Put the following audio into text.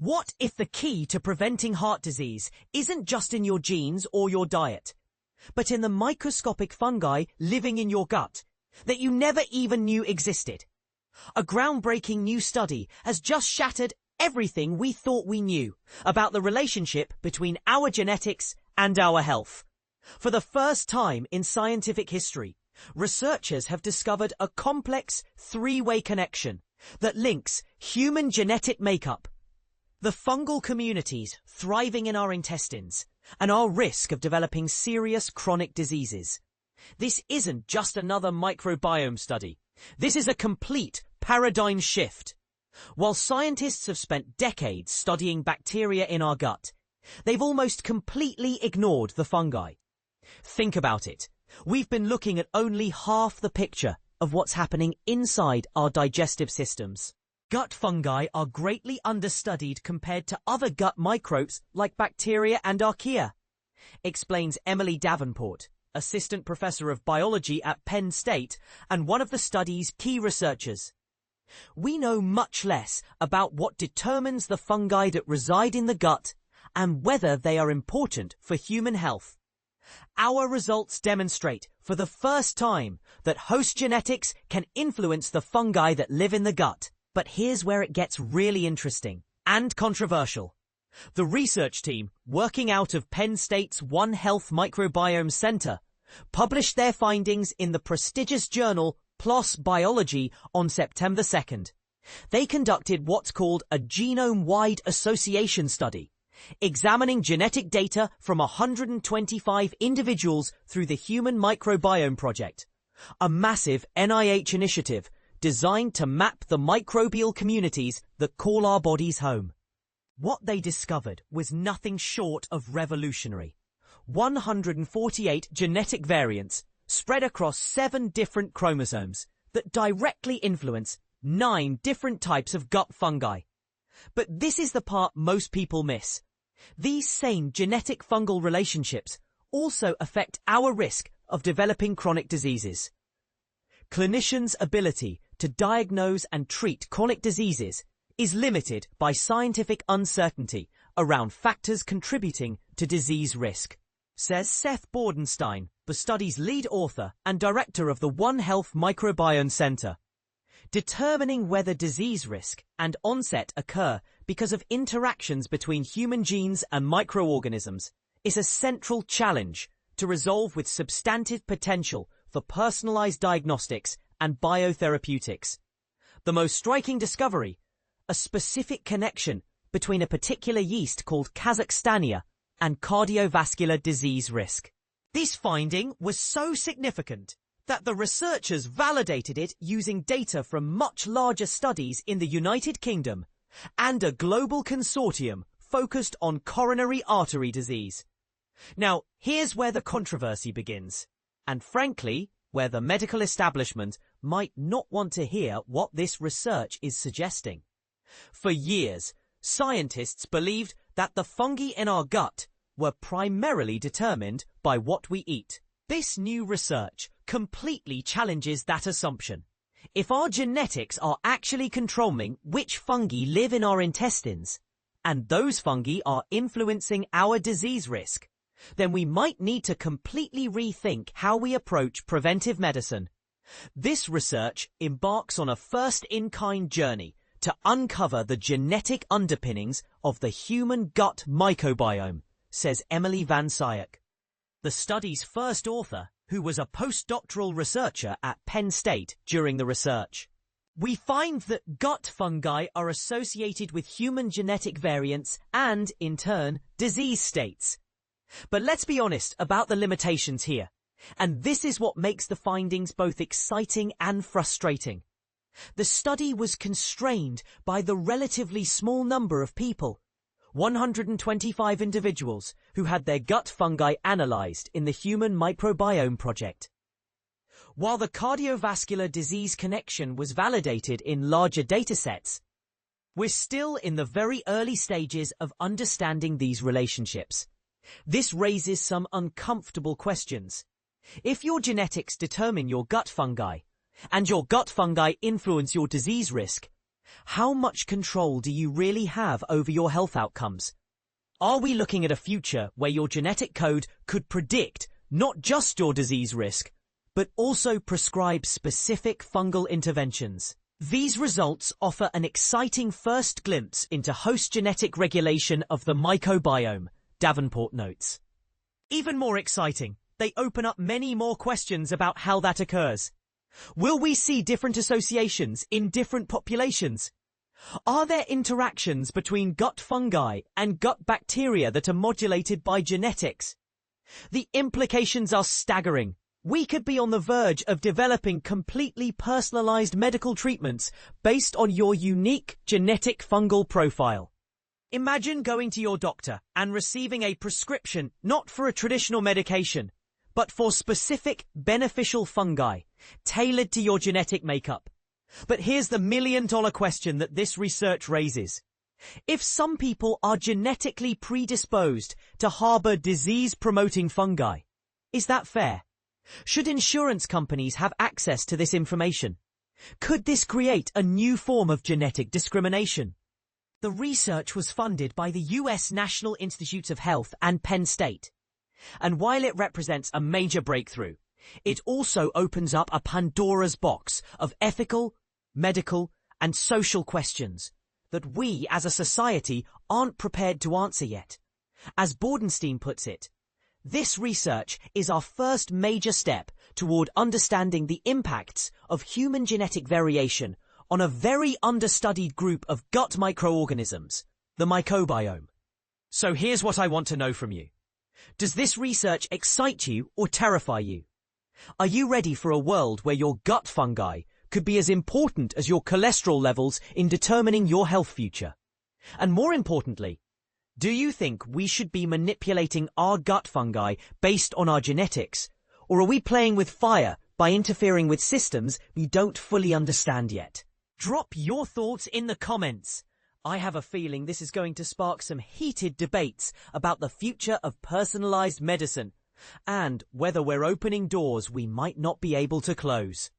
What if the key to preventing heart disease isn't just in your genes or your diet, but in the microscopic fungi living in your gut that you never even knew existed? A groundbreaking new study has just shattered everything we thought we knew about the relationship between our genetics and our health. For the first time in scientific history, researchers have discovered a complex three-way connection that links human genetic makeup, the fungal communities thriving in our intestines, and our risk of developing serious chronic diseases. This isn't just another microbiome study. This is a complete paradigm shift. While scientists have spent decades studying bacteria in our gut, they've almost completely ignored the fungi. Think about it. We've been looking at only half the picture of what's happening inside our digestive systems. Gut fungi are greatly understudied compared to other gut microbes like bacteria and archaea, explains Emily Davenport, assistant professor of biology at Penn State and one of the study's key researchers. We know much less about what determines the fungi that reside in the gut and whether they are important for human health. Our results demonstrate for the first time that host genetics can influence the fungi that live in the gut. But here's where it gets really interesting and controversial. The research team, working out of Penn State's One Health Microbiome Center, published their findings in the prestigious journal PLOS Biology on September 2nd. They conducted what's called a genome-wide association study, examining genetic data from 125 individuals through the Human Microbiome Project, a massive NIH initiative designed to map the microbial communities that call our bodies home. What they discovered was nothing short of revolutionary. 148 genetic variants spread across 7 different chromosomes that directly influence 9 different types of gut fungi. But this is the part most people miss. These same genetic fungal relationships also affect our risk of developing chronic diseases. Clinicians' ability to diagnose and treat chronic diseases is limited by scientific uncertainty around factors contributing to disease risk, says Seth Bordenstein, the study's lead author and director of the One Health Microbiome Center. Determining whether disease risk and onset occur because of interactions between human genes and microorganisms is a central challenge to resolve with substantive potential for personalized diagnostics and biotherapeutics. The most striking discovery, a specific connection between a particular yeast called Kazakhstania and cardiovascular disease risk. This finding was so significant that the researchers validated it using data from much larger studies in the United Kingdom and a global consortium focused on coronary artery disease. Now, here's where the controversy begins, and frankly, where the medical establishment might not want to hear what this research is suggesting. For years, scientists believed that the fungi in our gut were primarily determined by what we eat. This new research completely challenges that assumption. If our genetics are actually controlling which fungi live in our intestines, and those fungi are influencing our disease risk, then we might need to completely rethink how we approach preventive medicine. This research embarks on a first-in-kind journey to uncover the genetic underpinnings of the human gut microbiome, says Emily Van Sciek. The study's first author, who was a postdoctoral researcher at Penn State during the research. We find that gut fungi are associated with human genetic variants and, in turn, disease states. But let's be honest about the limitations here, and this is what makes the findings both exciting and frustrating. The study was constrained by the relatively small number of people, 125 individuals who had their gut fungi analyzed in the Human Microbiome Project. While the cardiovascular disease connection was validated in larger datasets, we're still in the very early stages of understanding these relationships. This raises some uncomfortable questions. If your genetics determine your gut fungi, and your gut fungi influence your disease risk, How much control do you really have over your health outcomes? Are we looking at a future where your genetic code could predict not just your disease risk, but also prescribe specific fungal interventions? These results offer an exciting first glimpse into host genetic regulation of the microbiome, Davenport notes. Even more exciting, they open up many more questions about how that occurs. Will we see different associations in different populations? Are there interactions between gut fungi and gut bacteria that are modulated by genetics? The implications are staggering. We could be on the verge of developing completely personalized medical treatments based on your unique genetic fungal profile. Imagine going to your doctor and receiving a prescription not for a traditional medication, but for specific beneficial fungi tailored to your genetic makeup. But here's the million-dollar question that this research raises. If some people are genetically predisposed to harbor disease-promoting fungi, is that fair? Should insurance companies have access to this information? Could this create a new form of genetic discrimination? The research was funded by the US National Institutes of Health and Penn State. And while it represents a major breakthrough, it also opens up a Pandora's box of ethical, medical, and social questions that we as a society aren't prepared to answer yet. As Bordenstein puts it, this research is our first major step toward understanding the impacts of human genetic variation on a very understudied group of gut microorganisms, the microbiome. So here's what I want to know from you. Does this research excite you or terrify you? Are you ready for a world where your gut fungi could be as important as your cholesterol levels in determining your health future? And more importantly, do you think we should be manipulating our gut fungi based on our genetics, or are we playing with fire by interfering with systems we don't fully understand yet? Drop your thoughts in the comments. I have a feeling this is going to spark some heated debates about the future of personalized medicine and whether we're opening doors we might not be able to close.